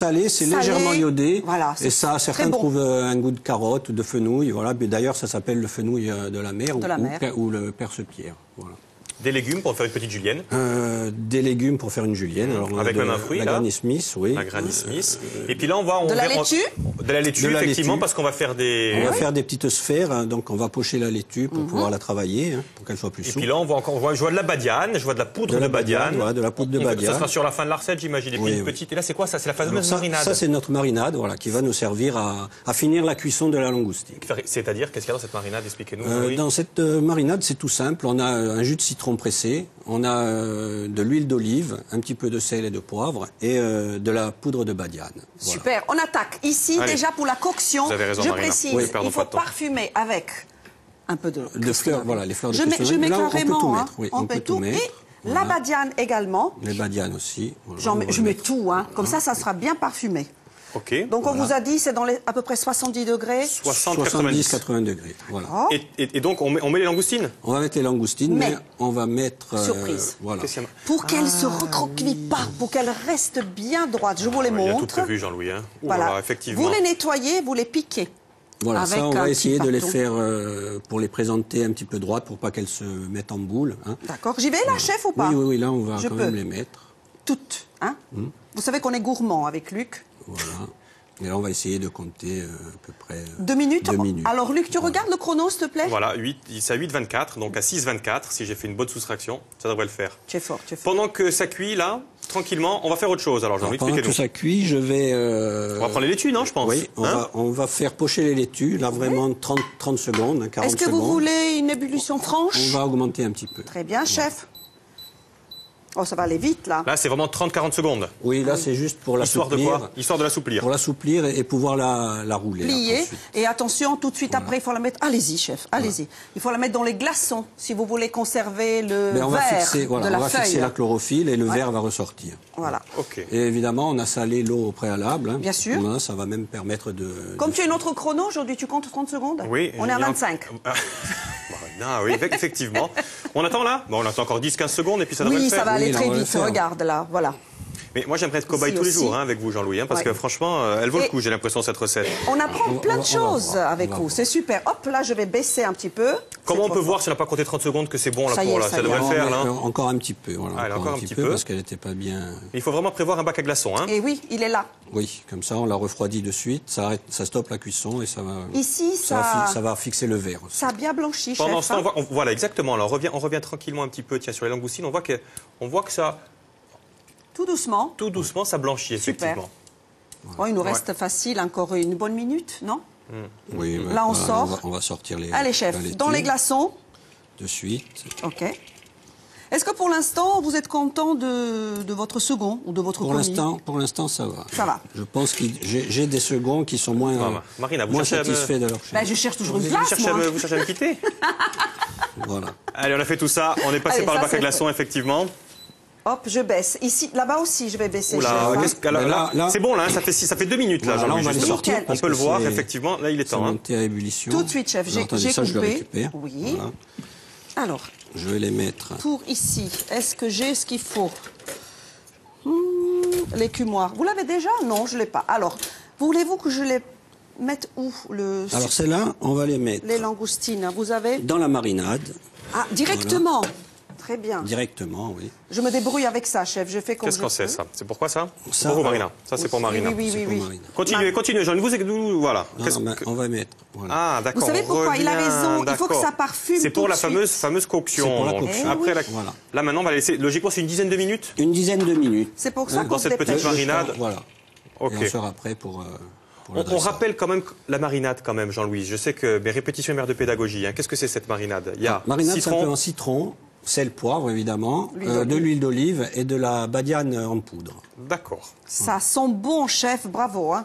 Salé, c'est légèrement iodé. Voilà, et ça, certains trouvent un goût de carotte ou de fenouil. Voilà. D'ailleurs, ça s'appelle le fenouil de la mer, ou le perce-pierre. Voilà. Des légumes pour faire une petite julienne. Des légumes pour faire une julienne. Alors, avec même un fruit, la Granny Smith, oui. La Granny Smith. Et puis là, on voit... De la laitue. De la laitue, effectivement, parce qu'on va faire des... On va faire des petites sphères, hein, donc on va pocher la laitue pour pouvoir la travailler, hein, pour qu'elle soit plus souple. Et puis là, on voit encore... Je vois de la badiane, je vois de la poudre de badiane. Voilà, de la poudre de badiane. Ça sera sur la fin de la recette, j'imagine. Et puis une petite... Et là, c'est quoi ça? C'est la fameuse marinade. Ça, c'est notre marinade, voilà, qui va nous servir à finir la cuisson de la langoustine. C'est-à-dire, qu'est-ce qu'il y a dans cette marinade? Expliquez-nous. Dans cette marinade, c'est tout simple. On a un jus de citron pressé, on a de l'huile d'olive, un petit peu de sel et de poivre et de la poudre de badiane. Voilà. Super. On attaque ici déjà pour la coction. Vous avez raison, je Marina. précise, il faut parfumer avec un peu de fleurs. Voilà, les fleurs de Je mets carrément. On peut tout mettre. Et la badiane également. Les badianes aussi. Voilà, je mets tout, hein. Comme ça sera bien parfumé. Ok. Donc on vous a dit c'est dans à peu près 70 degrés. 70-80 degrés. Voilà. Oh. Et donc on met les langoustines. On va mettre les langoustines, mais on va mettre surprise. Voilà. Pour qu'elles se recroquevillent pas, pour qu'elles restent bien droites. Je vous les montre. Il y a tout prévu, Jean-Louis. Hein. Voilà. Effectivement. Vous les nettoyez, vous les piquez. Voilà, ça on va essayer de les faire pour les présenter un petit peu droites pour pas qu'elles se mettent en boule. Hein. D'accord. J'y vais là, chef, ou pas? Oui, là on va quand même les mettre. Toutes, hein. Vous savez qu'on est gourmand avec Luc. Voilà. Et là, on va essayer de compter à peu près 2 minutes. 2 minutes. Alors, Luc, tu regardes le chrono, s'il te plaît? Voilà, c'est à 8,24, donc à 6,24, si j'ai fait une bonne soustraction, ça devrait le faire. Tu es fort, tu es fort. Pendant que ça cuit, là, tranquillement, on va faire autre chose. Alors, Jean-Louis, expliquez-nous. Pendant que ça cuit, je vais... On va prendre les laitues, non, je pense. Oui, on va faire pocher les laitues, là, vraiment 30 secondes, 40 secondes. Est-ce que vous voulez une ébullition franche? On va augmenter un petit peu. Très bien, chef. Oh, ça va aller vite, là. Là, c'est vraiment 30-40 secondes. Oui, là, c'est juste pour l'assouplir. Histoire de quoi? Histoire de l'assouplir. Pour l'assouplir et pouvoir la rouler. Plier. Et attention, tout de suite après, il faut la mettre... Allez-y, chef, allez-y. Il faut la mettre dans les glaçons, si vous voulez conserver le verre de la feuille. On va fixer la chlorophylle et le verre va ressortir. Voilà. Okay. Et évidemment, on a salé l'eau au préalable. Hein. Bien sûr. Là, ça va même permettre de... Comme tu as notre chrono, aujourd'hui, tu comptes 30 secondes? Oui. On est à 25. Ah oui, effectivement. On attend là? Bon, on attend encore 10-15 secondes et puis ça devrait le faire. Oui, ça va aller très vite. Regarde là, voilà. Mais moi, j'aimerais être cobaye tous les jours avec vous, Jean-Louis, parce que franchement, elle vaut le coup, j'ai l'impression, cette recette. On apprend plein de choses avec vous, c'est super. Hop, là, je vais baisser un petit peu. Comment on peut voir si on n'a pas compté 30 secondes que c'est bon là pour là? Ça devrait le faire, là. Encore un petit peu, voilà. Encore un petit peu. Parce qu'elle n'était pas bien... Il faut vraiment prévoir un bac à glaçons, hein. Et oui, il est là. Oui, comme ça, on la refroidit de suite, ça stoppe la cuisson et ça va... Ici, ça va fixer le verre aussi. Ça a bien blanchi, chef. Pendant ce temps, voilà, exactement. Alors, on revient tranquillement un petit peu, tiens, sur les langoustines. On voit que ça... Tout doucement. Tout doucement, ça blanchit, effectivement. Bon, il nous reste facile encore une bonne minute, non? Oui. Là, on sort. On va sortir les... Allez, chef, dans les glaçons. De suite. OK. Est-ce que pour l'instant, vous êtes content de votre second ou de votre commis? Pour l'instant, ça va. Ça va. Je pense que j'ai des seconds qui sont moins, Marina, vous moins satisfaits de leur chef. Ben, je cherche toujours une place, vous cherchez à me quitter? Voilà. Allez, on a fait tout ça. On est passé par le bac à glaçons, effectivement. Hop, je baisse. Ici, là-bas aussi, je vais baisser. C'est bon, là, ça fait 2 minutes, là, Jean-Louis. On peut le voir, effectivement. Là, il est temps. Monté à ébullition. Tout de suite, chef. J'ai coupé. Ça, je le récupère. Oui. Voilà. Alors. Je vais les mettre. Pour ici, est-ce que j'ai ce qu'il faut? L'écumoire. Vous l'avez déjà? Non, je ne l'ai pas. Alors, voulez-vous que je les mette où? Alors, celles-là, on va les mettre. Les langoustines, vous avez? Dans la marinade. Ah, directement? Voilà. Très bien. Directement, oui. Je me débrouille avec ça, chef. Je fais comme Qu'est-ce qu'on sait, ça? C'est pourquoi ça? C'est pour vous, Marina. Ça, c'est pour Marina. Oui. Continuez, Jean. Voilà. On va mettre. Voilà. Ah, d'accord. Vous savez pourquoi? Il a raison. Il faut que ça parfume. C'est pour la fameuse coction. C'est pour la coction. Après, là, maintenant, on va laisser. Logiquement, c'est une dizaine de minutes? Une dizaine de minutes. C'est pour ça qu'on dans cette petite marinade. Voilà. OK. Et on sera prêt pour... On rappelle quand même la marinade, quand même, Jean-Louis. Je sais que mes répétitions et mères de pédagogie. Qu'est-ce que c'est cette marinade? Il y a marinade, simplement citron, sel, poivre, évidemment, de l'huile d'olive et de la badiane en poudre. D'accord. Ça sent bon, chef. Bravo, hein.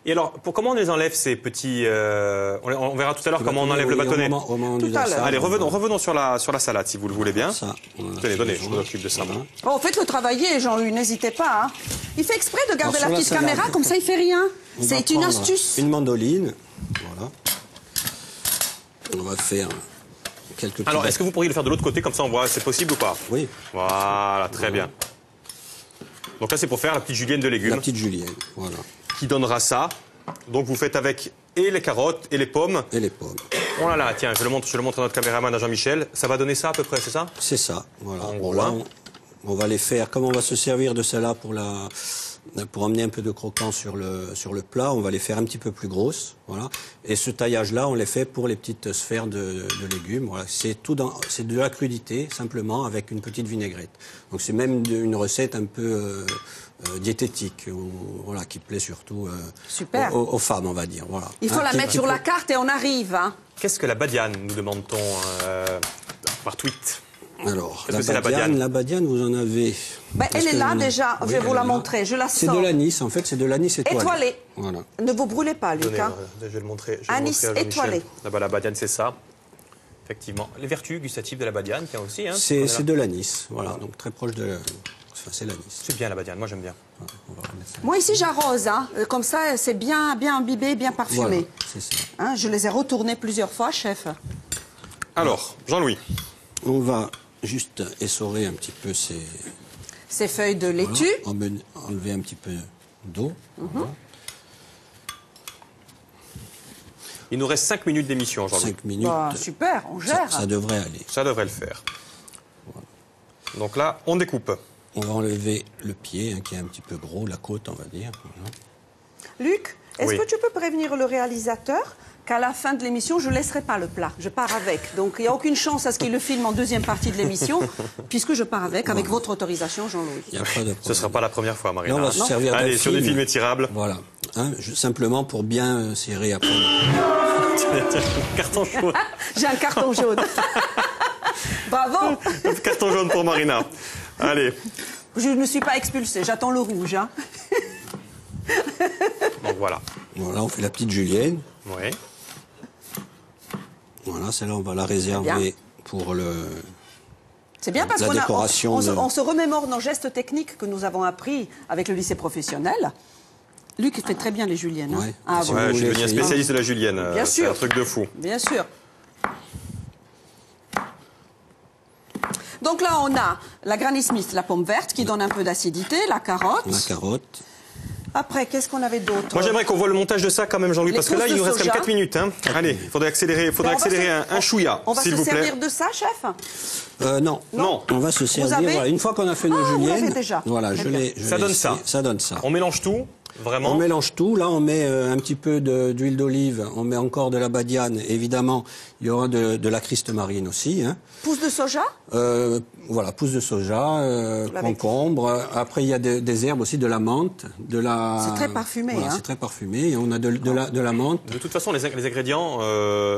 Et alors, comment on les enlève, ces petits... on verra tout à l'heure comment on enlève le bâtonnet. Tout à l'heure. Allez, revenons sur la salade, si vous le voulez bien. Tenez, donnez, je m'occupe de ça. Oh, faites-le travailler, Jean-Louis, n'hésitez pas. Hein. Il fait exprès de garder la petite caméra, comme ça il fait rien. C'est une astuce. Une mandoline, voilà. On va faire quelques petits... Alors, est-ce que vous pourriez le faire de l'autre côté, comme ça on voit, c'est possible ou pas? Oui. Voilà, très bien. Donc là, c'est pour faire la petite julienne de légumes. La petite julienne, voilà. Qui donnera ça. Donc vous faites avec et les carottes et les pommes. Et les pommes. Oh là là, tiens, je le montre à notre caméraman, à Jean-Michel. Ça va donner ça à peu près, c'est ça? C'est ça, voilà. En Bon, gros, là, hein. on va les faire, comme on va se servir de celle-là pour amener un peu de croquant sur le plat, on va les faire un petit peu plus grosses, voilà. Et ce taillage-là, on les fait pour les petites sphères de légumes, voilà. C'est de la crudité, simplement, avec une petite vinaigrette. Donc c'est même une recette un peu diététique, voilà, qui plaît surtout Super. aux femmes, on va dire, voilà. Il faut la mettre sur la carte et on arrive, hein. Qu'est-ce que la badiane, nous demande-t-on par tweet? Alors, Qu'est-ce que c'est la badiane, vous en avez... Ben, elle est là déjà, Oui, je vais vous elle la est là. montrer, je la sors. C'est de l'anis, en fait, c'est de l'anis étoilé. Étoilé. Voilà. Ne vous brûlez pas, Luc. Donnez, Hein. je vais le montrer. Anis étoilé. Là-bas, la badiane, c'est ça. Effectivement. Les vertus gustatives de la badiane, tiens aussi. Hein, C'est de l'anis, voilà, donc très proche de... Enfin, c'est l'anis. C'est bien la badiane, moi j'aime bien. Voilà, on va remettre ça. Moi ici j'arrose, hein. Comme ça c'est bien imbibé, bien parfumé. Voilà, c'est ça. Hein, je les ai retournés plusieurs fois, chef. Alors, Jean-Louis. On va juste essorer un petit peu Ces feuilles de laitue. Voilà, enlever un petit peu d'eau. Voilà. Il nous reste 5 minutes d'émission, Jean-Louis. 5 minutes. Bah, super, on gère. Ça devrait aller. Ça devrait le faire. Voilà. Donc là, on découpe. On va enlever le pied, hein, qui est un petit peu gros, la côte, on va dire. Voilà. Luc, est-ce Oui. que tu peux prévenir le réalisateur qu'à la fin de l'émission, je ne laisserai pas le plat. Je pars avec. Donc, il n'y a aucune chance à ce qu'il le filme en deuxième partie de l'émission, puisque je pars avec votre autorisation, Jean-Louis. Il n'y a pas de problème. Ce ne sera pas la première fois, Marina. Là, on va se servir d'un Allez, sur des film. films étirables. Voilà. Hein, simplement pour bien serrer après. Carton jaune. J'ai un carton jaune. Bravo. Carton jaune pour Marina. Allez. Je ne suis pas expulsée, j'attends le rouge. Hein. Donc voilà. Voilà, on fait la petite julienne. Oui. Voilà, celle-là, on va la réserver pour C'est bien parce la qu'on décoration on se remémore nos gestes techniques que nous avons appris avec le lycée professionnel. Luc fait très bien les juliennes. Hein. Ouais. Ah, Si bon. Ouais, vous je suis voulez devenu un essayer. spécialiste de la julienne. Bien C'est sûr. un truc de fou. Bien sûr. Donc là, on a la Granny Smith, la pomme verte, qui donne un peu d'acidité, la carotte. La carotte. Après, qu'est-ce qu'on avait d'autre? Moi, j'aimerais qu'on voit le montage de ça quand même, Jean-Louis, Les parce que là, pousses il nous de reste quand même soja. 4 minutes. Hein. Allez, il faudrait accélérer, un chouïa, On va s'il se vous plaît. servir de ça, chef? Non. Non. On va se servir. avez Voilà, une fois qu'on a fait nos Ah, vous juliennes, l'avez déjà. voilà, je D'accord. l'ai. Ça donne ça. Ça donne ça. On mélange tout, vraiment. On mélange tout. Là, on met un petit peu d'huile d'olive. On met encore de la badiane. Évidemment, il y aura de la criste marine aussi. Hein. Pousse de soja? Voilà, pousse de soja, concombre. Après, il y a des herbes aussi, de la menthe, de la. C'est très parfumé, Voilà, hein. c'est très parfumé. Et on a de la menthe. De toute façon, les ingrédients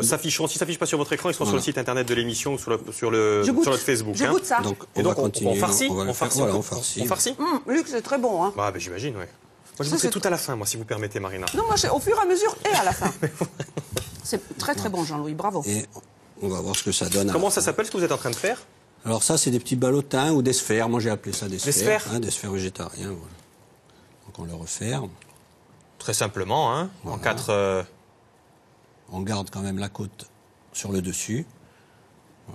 s'afficheront. S'ils ne s'affichent pas sur votre écran, ils seront sur le site internet de l'émission ou sur Je goûte. notre Facebook. Je hein. goûte ça. Donc, Et on donc, va continuer. on farcit. On va le faire. farcit. Voilà, on farcit. On farcit. Luc, c'est très bon. Hein. Bah, j'imagine, ouais. Moi, je Ça, goûterai c'est tout à la fin, moi, si vous permettez, Marina. Non, moi, au fur et à mesure et à la fin. C'est très très bon, Jean-Louis, bravo. Et on va voir ce que ça donne. Comment ça s'appelle, ce que vous êtes en train de faire? Alors ça, c'est des petits ballotins ou des sphères. Moi, j'ai appelé ça des sphères. sphères Hein, des sphères végétariennes. Voilà. Donc on le referme. Très simplement, hein, en Voilà. 4... On garde quand même la côte sur le dessus.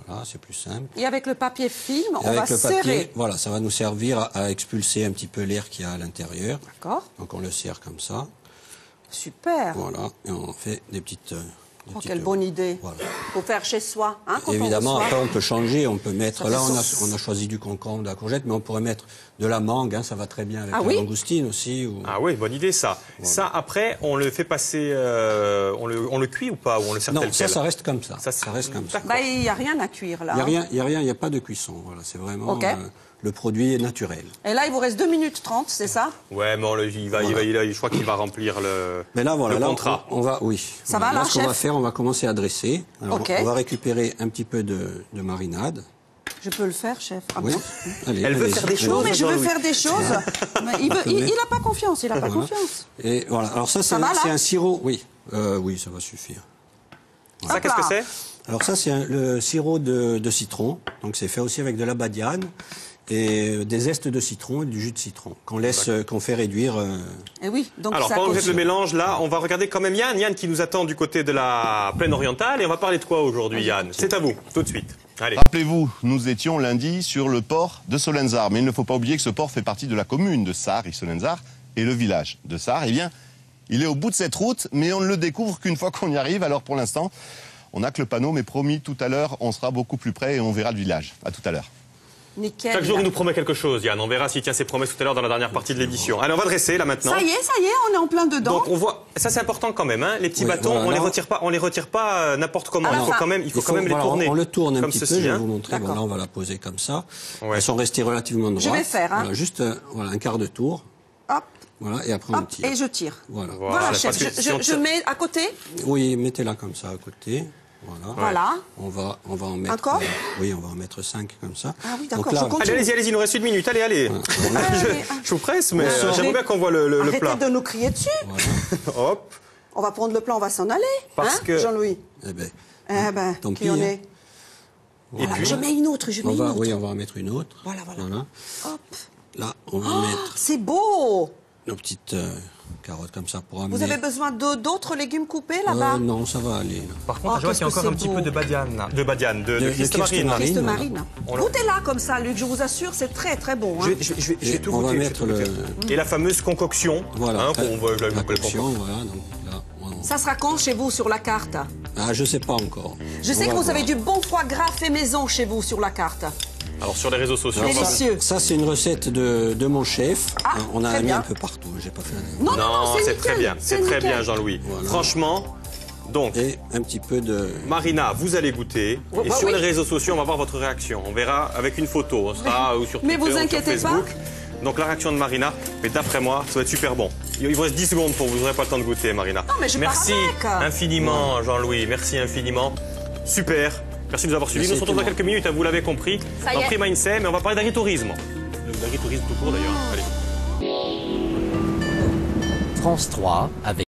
Voilà, c'est plus simple. Et avec le papier film, Et on va avec le papier, serrer. voilà, ça va nous servir à expulser un petit peu l'air qu'il y a à l'intérieur. D'accord, Donc on le serre comme ça. super. Voilà, et on fait des petites. Oh, quelle bonne idée. Voilà. Faut faire chez soi, hein, quand Évidemment, on reçoit. après on peut changer, on peut mettre. Ça Là, fait on a choisi du concombre, de la courgette, mais on pourrait mettre de la mangue. Hein, ça va très bien avec Ah la oui langoustine aussi. Ou... Ah oui, bonne idée, ça. Voilà. Ça, après, on le fait passer... on le cuit ou pas? Ou on le sert Non, tel ça, quel? ça reste comme ça. Ça, Ça reste comme ça. d'accord. Bah, il n'y a rien à cuire là. Il hein. n'y a rien, il n'y a pas de cuisson. Voilà, c'est vraiment Ok. le produit est naturel. Et là, il vous reste 2 minutes 30, c'est ça? Ouais, mais je crois qu'il va remplir le, Mais là, voilà, le là, contrat. on va, oui. Ça Voilà, va, là, ce qu'on va chef faire, on va commencer à dresser. Alors, Ok. on va récupérer un petit peu de marinade. Je peux le faire, chef? Ah Oui. bon Allez, Elle veut allez-y. faire des Non, choses. mais je veux Jean-Louis. faire des choses. Mais il n'a pas confiance, il n'a pas Voilà. confiance. Et voilà. Alors ça, Ça va, là c'est un sirop. Oui. Oui, ça va suffire. Ça, Hop qu'est-ce que là. c'est? Alors ça, c'est le sirop de citron. Donc c'est fait aussi avec de la badiane. et des zestes de citron et du jus de citron qu'on fait réduire. Et oui, donc Alors, ça pendant que vous cause- faites le mélange, là, on va regarder quand même Yann qui nous attend du côté de la plaine orientale. Et on va parler de quoi aujourd'hui, Yann? C'est à vous, tout de suite. Allez. Rappelez-vous, nous étions lundi sur le port de Solenzar, mais il ne faut pas oublier que ce port fait partie de la commune de Sari-Solenzar et le village de Sar, eh bien, il est au bout de cette route, mais on ne le découvre qu'une fois qu'on y arrive. Alors pour l'instant, on n'a que le panneau, mais promis, tout à l'heure, on sera beaucoup plus près et on verra le village. À tout à l'heure. Nickel. Chaque jour, il nous promet quelque chose, Yann. On verra s'il tient ses promesses tout à l'heure dans la dernière partie de l'émission. Allez, on va dresser, là, maintenant. Ça y est, on est en plein dedans. Donc, on voit, ça c'est important quand même, hein. Les petits Oui, bâtons, voilà, on les retire pas n'importe comment. À la Il faut fin. quand même, les voilà, tourner. on le tourne un comme petit ceci, peu, je vais hein. vous montrer. D'accord. Voilà, on va la poser comme ça. Ouais. Elles sont restées relativement droites. vais faire, hein. Voilà, juste voilà, un quart de tour. Hop, Voilà, et après on hop, tire. et je tire. Voilà. Voilà, parce chef, que si on je tire- mets à côté. Oui, mettez-la comme ça à côté. Voilà. Voilà. On va en mettre. Encore oui, on va en mettre 5 comme ça. Ah oui, Donc d'accord, là, je continue. Allez, il nous reste 1 minute. Allez. Je vous presse, mais Arrêtez- j'aimerais bien qu'on voit le Arrêtez plat. de nous crier dessus. Hop. On va prendre le plat, on va s'en aller. Parce hein, que- Jean-Louis. Eh ben, Eh ben, tant qui pis, on hein. est Et Voilà, puis, je mets une autre, je mets on une va, autre. oui, on va en mettre une autre. Voilà. Hop. Là, on va Oh, mettre c'est beau. nos petites carottes comme ça pour amener. Vous avez besoin d'autres légumes coupés là-bas Non, ça va aller. Là. par Oh, contre, je vois qu'il y a qu'est-ce que encore un c'est petit beau. peu de badiane. De de Christ Marine. Christ Christ Marine, marine. On l'a- Goûtez-là comme ça, Luc, je vous assure, c'est très très bon. Hein. Je vais Et tout on va goûter. mettre le- Et la fameuse concoction. Voilà. Hein, qu'on voit, je la l'appelle coction, voilà. Donc là, Ça sera quand chez vous sur la carte? ah, je sais pas encore. Je sais On que va vous voir. avez du bon foie gras fait maison chez vous sur la carte. Alors, sur les réseaux sociaux. Alors, délicieux. Ça, c'est une recette de mon chef. Ah, On a très mis bien. un peu partout. J'ai pas fait. Non, c'est nickel, très bien. C'est très nickel. bien, Jean-Louis. Voilà. Franchement, donc, Et un petit peu de. Marina, vous allez goûter. Oh, Et bah sur oui. les réseaux sociaux, on va voir votre réaction. On verra avec une photo. On sera ou sur Mais Twitter vous ou sur inquiétez pas. Facebook. Donc, la réaction de Marina. Mais d'après moi, ça va être super bon. Il vous reste 10 secondes pour vous. Vous n'aurez pas le temps de goûter, Marina. Non, mais je pars Merci avec. infiniment, Jean-Louis. Merci infiniment. Super. Merci de nous avoir suivis. Merci Nous nous retrouvons dans tout le quelques minutes, hein, vous l'avez compris. Ça y Dans est. Prima Insem, mais on va parler d'agritourisme. D'agritourisme tout court, d'ailleurs. Allez. France 3 avec